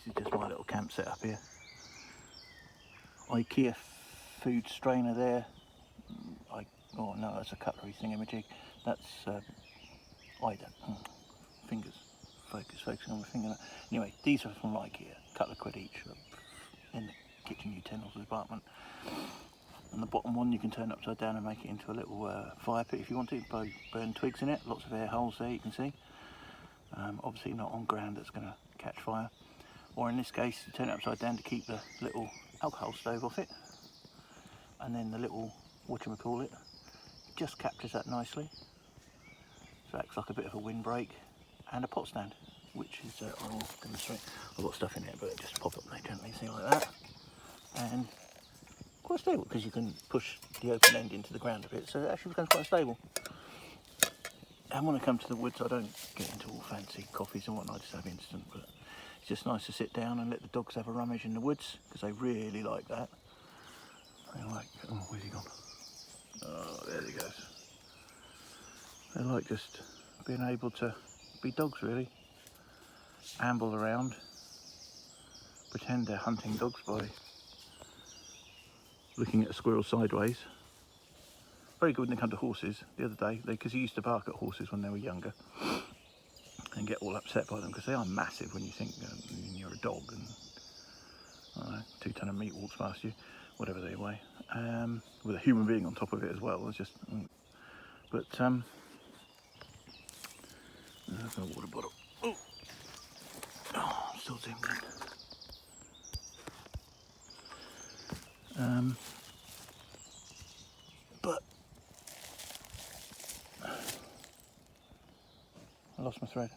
is just my little camp setup here. IKEA food strainer there. Oh no, that's a cutlery thingamajig. That's fingers. Focusing on my finger. Anyway, these are from IKEA, a couple of quid each, in the kitchen utensils department. And the bottom one you can turn upside down and make it into a little fire pit if you want to. Burn twigs in it, lots of air holes there you can see. Obviously not on ground that's going to catch fire. Or in this case, you turn it upside down to keep the little alcohol stove off it. And then the little, whatchamacallit, just captures that nicely. So it acts like a bit of a windbreak. And a pot stand, which is, I'll demonstrate. I've got stuff in it, but it just pop up there gently, see, like that. And quite stable, because you can push the open end into the ground a bit, so it actually becomes quite stable. And when I come to the woods, I don't get into all fancy coffees and whatnot, I just have instant, but it's just nice to sit down and let the dogs have a rummage in the woods, because they really like that. They like, oh, where's he gone? Oh, there he goes. They like just being able to be dogs, really. Amble around, pretend they're hunting dogs by looking at a squirrel sideways. Very good when they come to horses. The other day, because he used to bark at horses when they were younger and get all upset by them, because they are massive when you think you're a dog and I don't know, 2 ton of meat walks past you, whatever they weigh, with a human being on top of it as well. It's just, but there's a water bottle. Oh, I'm still zoomed in. But I lost my thread.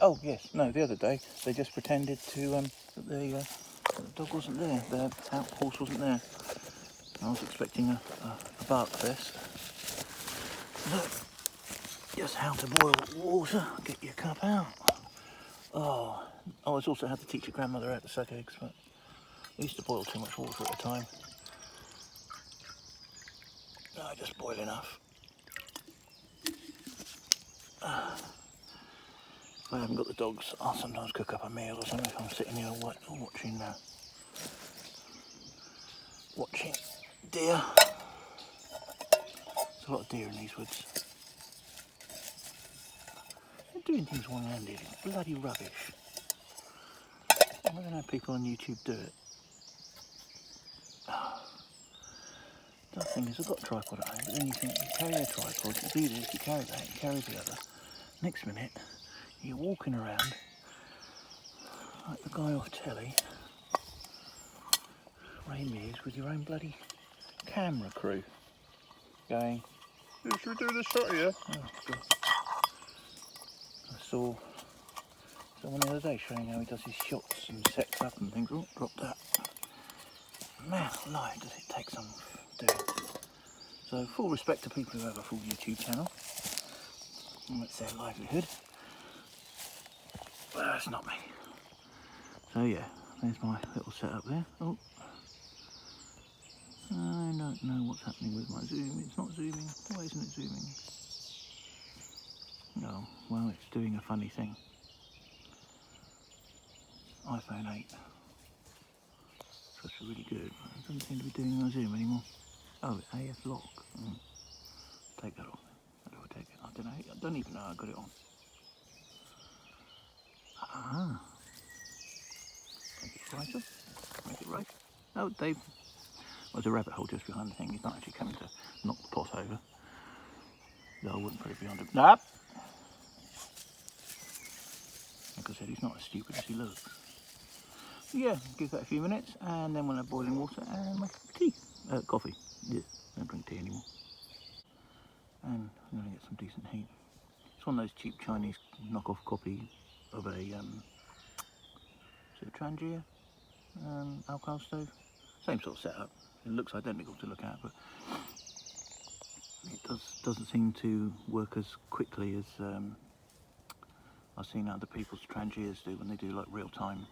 Oh yes, no, the other day they just pretended to that the dog wasn't there, the horse wasn't there. I was expecting a bark fest. Look, just how to boil water. Get your cup out. Oh, I was also had to teach your grandmother how to suck eggs, but I used to boil too much water at a time. No, I just boil enough. If I haven't got the dogs, I'll sometimes cook up a meal or something if I'm sitting here watching deer. There's a lot of deer in these woods. They're doing things one-handed. Bloody rubbish. I don't know how people on YouTube do it. The thing is, I've got a tripod at home, but then you think, you carry a tripod, you do this, you carry that, you carry the other. Next minute, you're walking around like the guy off telly, Ray Mears, with your own bloody camera crew, going, yeah, should we do this shot here? Oh, God. I saw someone the other day showing how he does his shots and sets up and things. Oh, drop that. Man alive, does it take some doing. So full respect to people who have a full YouTube channel. It's their livelihood. But that's not me. So yeah, there's my little setup there. Oh, I don't know what's happening with my zoom. It's not zooming. Why isn't it zooming? No, well, it's doing a funny thing. iPhone 8. Supposed to be really good, but it doesn't seem to be doing my zoom anymore. Oh, AF lock. Take that off. How do I take it? I don't know. I don't even know how I got it on. Ah. Make it brighter. Make it right. Oh, Dave. Well, there's a rabbit hole just behind the thing. He's not actually coming to knock the pot over. No, I wouldn't put it behind him. Nope. Like I said, he's not as stupid as he looks. So yeah, give that a few minutes, and then we'll have boiling water and make tea. Coffee. Yeah, don't drink tea anymore. And I'm going to get some decent heat. It's one of those cheap Chinese knockoff copy of a Trangia alcohol stove. Same sort of setup. It looks identical to look at, but it doesn't seem to work as quickly as I've seen other people's Trangias do when they do like real-time,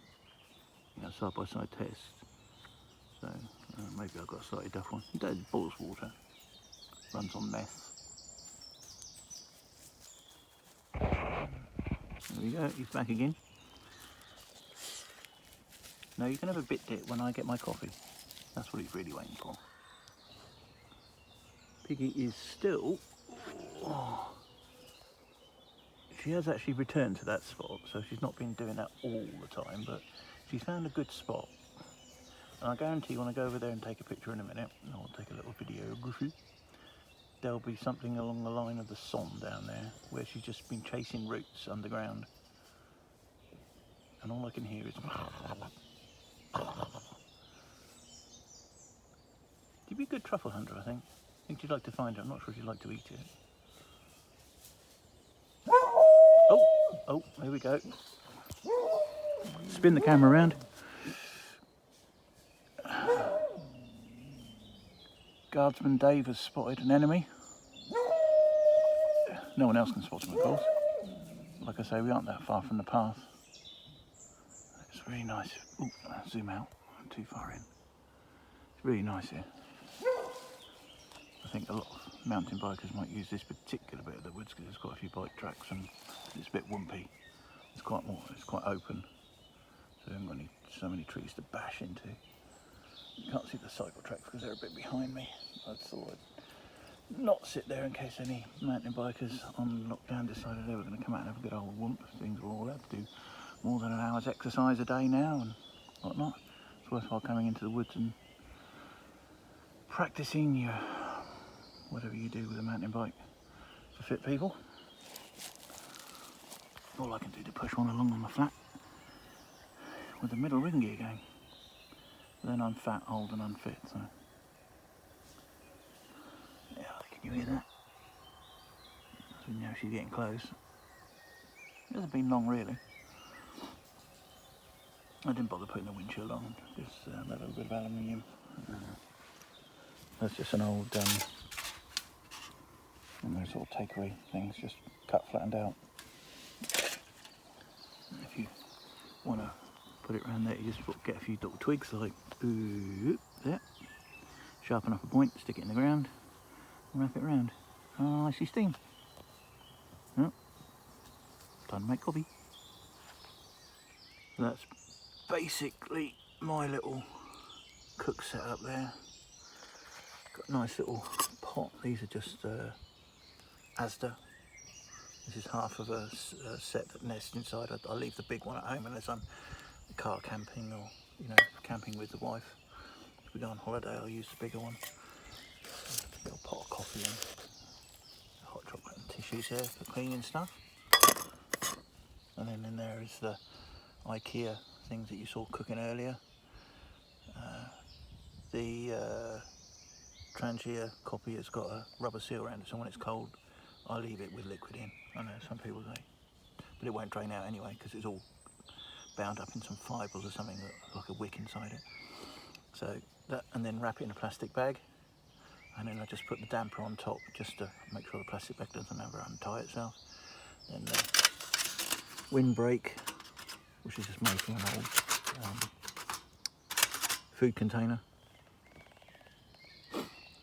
side-by-side tests. So maybe I've got a slightly duff one. It boils water, runs on meth. There we go, he's back again. No, you can have a bit dip when I get my coffee. That's what he's really waiting for. Piggy is still... Oh, she has actually returned to that spot, so she's not been doing that all the time, but she's found a good spot. And I guarantee when I go over there and take a picture in a minute, and I'll take a little videography, there'll be something along the line of the Somme down there, where she's just been chasing roots underground. And all I can hear is... She'd be a good truffle hunter, I think. I think she'd like to find it. I'm not sure she'd like to eat it. Oh, here we go. Spin the camera around. Guardsman Dave has spotted an enemy. No one else can spot him, of course. Like I say, we aren't that far from the path. It's really nice. Ooh, zoom out. I'm too far in. It's really nice here. I think a lot of mountain bikers might use this particular bit of the woods because there's quite a few bike tracks and it's a bit wumpy. It's quite open, so there haven't got so many trees to bash into. You can't see the cycle tracks because they're a bit behind me. I thought I'd not sit there in case any mountain bikers on lockdown decided they were going to come out and have a good old whoomp. Things were all allowed to do more than an hour's exercise a day now and whatnot. It's worthwhile coming into the woods and practicing your whatever you do with a mountain bike for fit people. All I can do to push one along on the flat with the middle ring gear going. But then I'm fat, old and unfit, so... Yeah, can you hear that? So now she's getting close. It hasn't been long really. I didn't bother putting the windshield on, just that little bit of aluminium. That's just an old, one of those sort of takeaway things, just cut, flattened out. If you want to put it around there, you just get a few little twigs like there, sharpen up a point, stick it in the ground, and wrap it around. Oh, I see steam. Oh, time to make coffee. So that's basically my little cook setup there. Got a nice little pot. These are just Asda. This is half of a set that nests inside. I leave the big one at home unless I'm car camping or, you know, camping with the wife. If we go on holiday, I'll use the bigger one. A little pot of coffee and hot chocolate and tissues here for cleaning stuff. And then in there is the IKEA things that you saw cooking earlier. The Trangia copy has got a rubber seal around it, so when it's cold, I leave it with liquid in. I know some people say, but it won't drain out anyway because it's all bound up in some fibres or something, like a wick inside it. So that, and then wrap it in a plastic bag, and then I just put the damper on top just to make sure the plastic bag doesn't ever untie itself. Then the windbreak, which is just made from an old food container.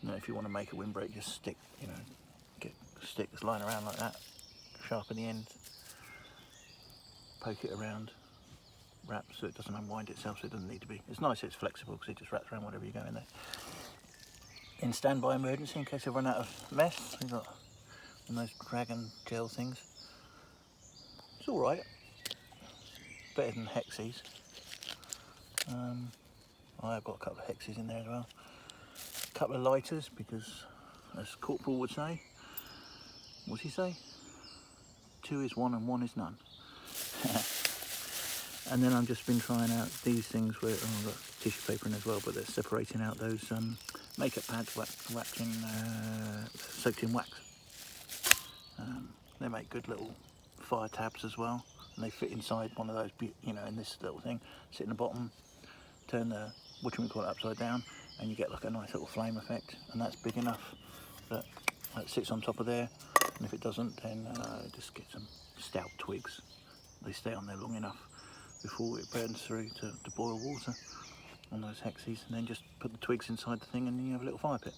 Now, if you want to make a windbreak, just stick, you know, get sticks lying around like that, sharpen the end, poke it around, wrap so it doesn't unwind itself, so it doesn't need to be. It's nice, it's flexible because it just wraps around whatever you go in there. In standby emergency, in case I run out of mess, we've got one of those dragon gel things. It's all right, better than Hexes. I've got a couple of Hexes in there as well. A couple of lighters because, as Corporal would say, what's he say? 2 is 1 and 1 is none. And then I've just been trying out these things where I've got tissue paper in as well, but they're separating out those makeup pads wrapped in, soaked in wax. They make good little fire tabs as well, and they fit inside one of those, you know, in this little thing. Sit in the bottom, turn the whatchamacallit upside down, and you get like a nice little flame effect, and that's big enough that it sits on top of there. And if it doesn't, then just get some stout twigs. They stay on there long enough before it burns through to boil water on those Hexes, and then just put the twigs inside the thing and you have a little fire pit.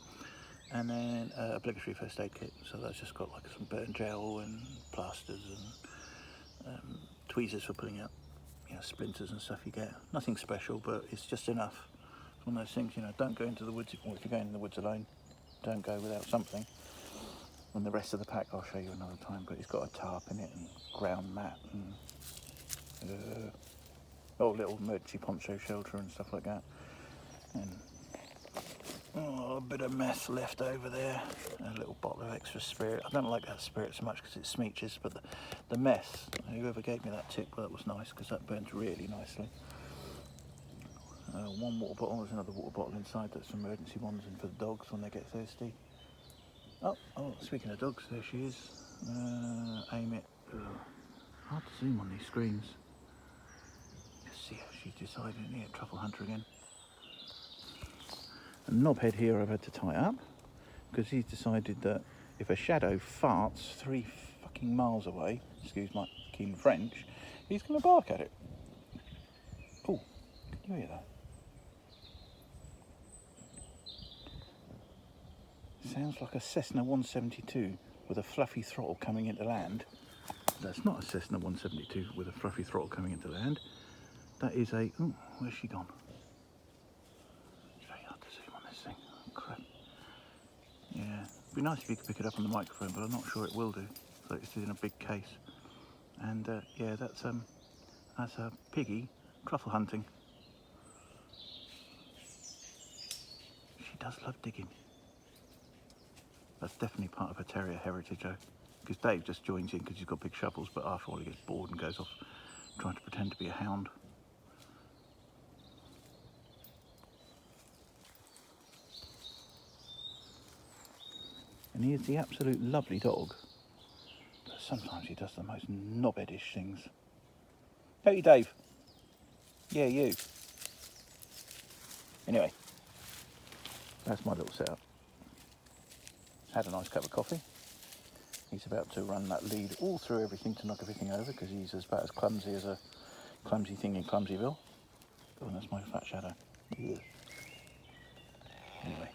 And then obligatory first aid kit, so that's just got like some burn gel and plasters and tweezers for pulling out, you know, splinters and stuff you get. Nothing special, but it's just enough. It's one of those things, you know, don't go into the woods, or if you're going in the woods alone, don't go without something. And the rest of the pack I'll show you another time, but it's got a tarp in it and ground mat and little emergency poncho shelter and stuff like that. And a bit of meth left over there, a little bottle of extra spirit. I don't like that spirit so much because it smeeches, but the meth, whoever gave me that tip, well, that was nice because that burns really nicely. One water bottle, there's another water bottle inside, that's some emergency ones and for the dogs when they get thirsty. Oh, speaking of dogs, there she is. Aim it. Hard to zoom on these screens. Let's see how she's decided. Yeah, truffle hunter again. And knobhead here I've had to tie up because he's decided that if a shadow farts 3 fucking miles away, excuse my keen French, he's going to bark at it. Oh, can you hear that? Sounds like a Cessna 172 with a fluffy throttle coming into land. That's not a Cessna 172 with a fluffy throttle coming into land. That is a... Oh, where's she gone? It's very hard to zoom on this thing. Oh, crap. Yeah, it'd be nice if you could pick it up on the microphone, but I'm not sure it will do. So it's in a big case. And yeah, that's a piggy truffle hunting. She does love digging. That's definitely part of her terrier heritage, though. Because Dave just joins in because he's got big shovels, but after a while he gets bored and goes off trying to pretend to be a hound. And he is the absolute lovely dog, but sometimes he does the most knobheadish things. Hey, Dave. Yeah, you. Anyway, that's my little setup. Had a nice cup of coffee. He's about to run that lead all through everything to knock everything over because he's about as clumsy as a clumsy thing in Clumsyville. Oh, and that's my fat shadow. Yeah. Anyway.